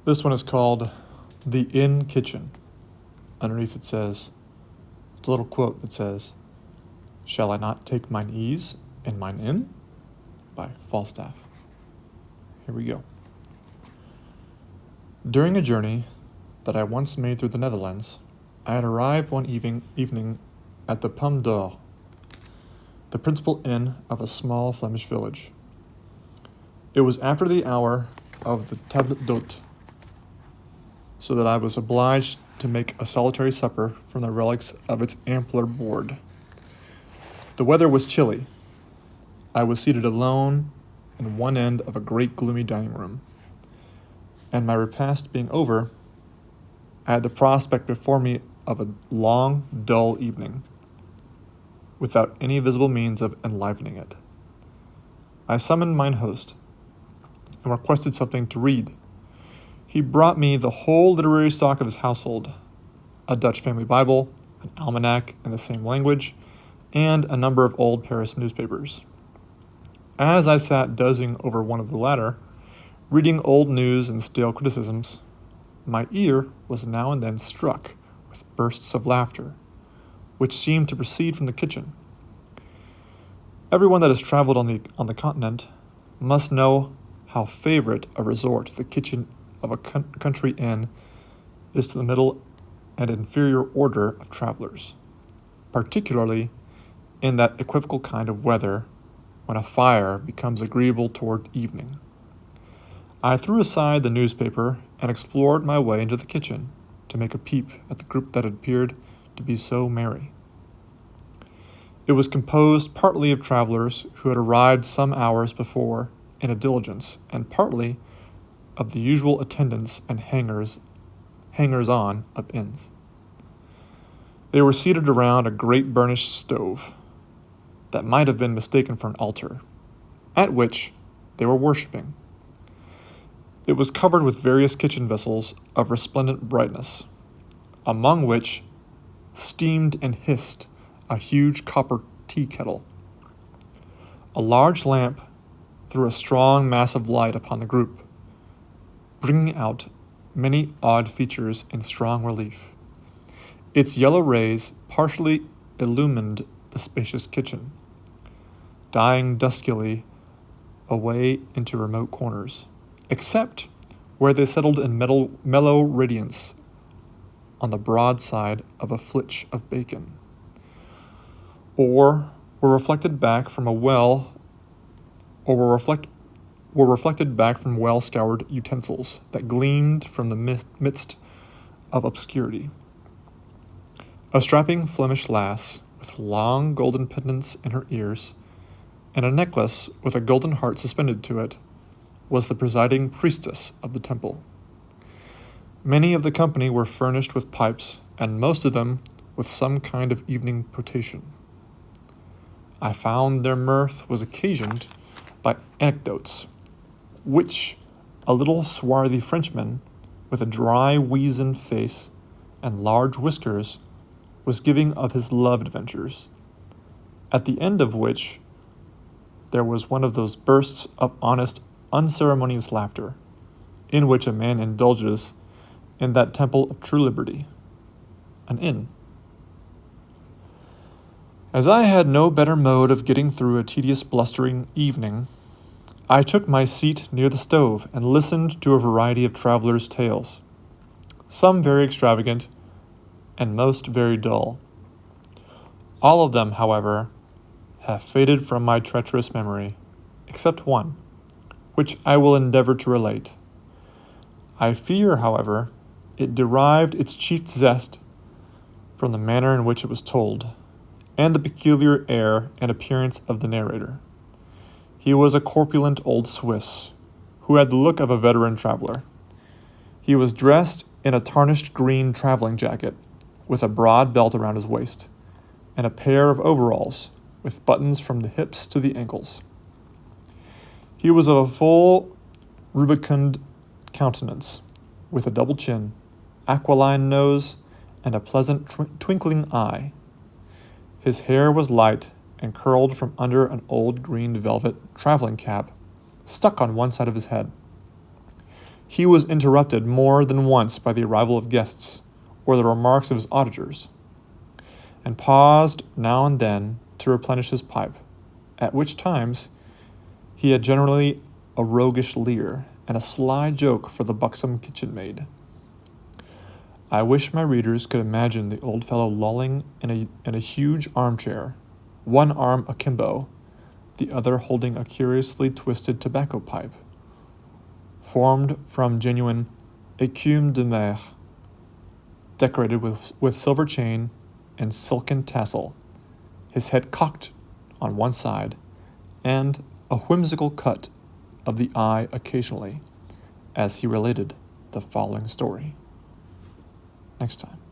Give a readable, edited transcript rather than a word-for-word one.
This one is called The Inn Kitchen. Underneath it says, it's a little quote that says, "Shall I not take mine ease in mine inn?" by Falstaff. Here we go. During a journey that I once made through the Netherlands, I had arrived one evening at the Pomme d'Or, the principal inn of a small Flemish village. It was after the hour of the table d'hôte, so that I was obliged to make a solitary supper from the relics of its ampler board. The weather was chilly. I was seated alone in one end of a great gloomy dining room, and my repast being over, I had the prospect before me of a long, dull evening, without any visible means of enlivening it. I summoned mine host, and requested something to read. He brought me the whole literary stock of his household, a Dutch family Bible, an almanac in the same language, and a number of old Paris newspapers. As I sat dozing over one of the latter, reading old news and stale criticisms, my ear was now and then struck with bursts of laughter, which seemed to proceed from the kitchen. Everyone that has traveled on the continent must know how favorite a resort the kitchen of a country inn is to the middle and inferior order of travelers, particularly in that equivocal kind of weather when a fire becomes agreeable toward evening. I threw aside the newspaper and explored my way into the kitchen to make a peep at the group that appeared to be so merry. It was composed partly of travelers who had arrived some hours before in a diligence, and partly of the usual attendants and hangers-on of inns. They were seated around a great burnished stove that might have been mistaken for an altar, at which they were worshipping. It was covered with various kitchen vessels of resplendent brightness, among which steamed and hissed a huge copper tea kettle. A large lamp threw a strong mass of light upon the group, bringing out many odd features in strong relief. Its yellow rays partially illumined the spacious kitchen, dying duskily away into remote corners, except where they settled in mellow radiance on the broad side of a flitch of bacon, or were reflected back from well-scoured utensils that gleamed from the midst of obscurity. A strapping Flemish lass, with long golden pendants in her ears, and a necklace with a golden heart suspended to it, was the presiding priestess of the temple. Many of the company were furnished with pipes, and most of them with some kind of evening potation. I found their mirth was occasioned by anecdotes, which a little swarthy Frenchman with a dry, weazen face and large whiskers was giving of his love adventures, at the end of which there was one of those bursts of honest, unceremonious laughter, in which a man indulges in that temple of true liberty, an inn. As I had no better mode of getting through a tedious blustering evening, I took my seat near the stove and listened to a variety of travelers' tales, some very extravagant and most very dull. All of them, however, have faded from my treacherous memory, except one, which I will endeavor to relate. I fear, however, it derived its chief zest from the manner in which it was told, and the peculiar air and appearance of the narrator. He was a corpulent old Swiss, who had the look of a veteran traveler. He was dressed in a tarnished green traveling jacket, with a broad belt around his waist, and a pair of overalls, with buttons from the hips to the ankles. He was of a full, rubicund countenance, with a double chin, aquiline nose, and a pleasant twinkling eye. His hair was light and curled from under an old green velvet traveling cap stuck on one side of his head. He was interrupted more than once by the arrival of guests or the remarks of his auditors, and paused now and then to replenish his pipe, at which times he had generally a roguish leer and a sly joke for the buxom kitchen maid. I wish my readers could imagine the old fellow lolling in a huge armchair, one arm akimbo, the other holding a curiously twisted tobacco pipe, formed from genuine écume de mer, decorated with silver chain and silken tassel, his head cocked on one side, and a whimsical cut of the eye occasionally, as he related the following story. Next time.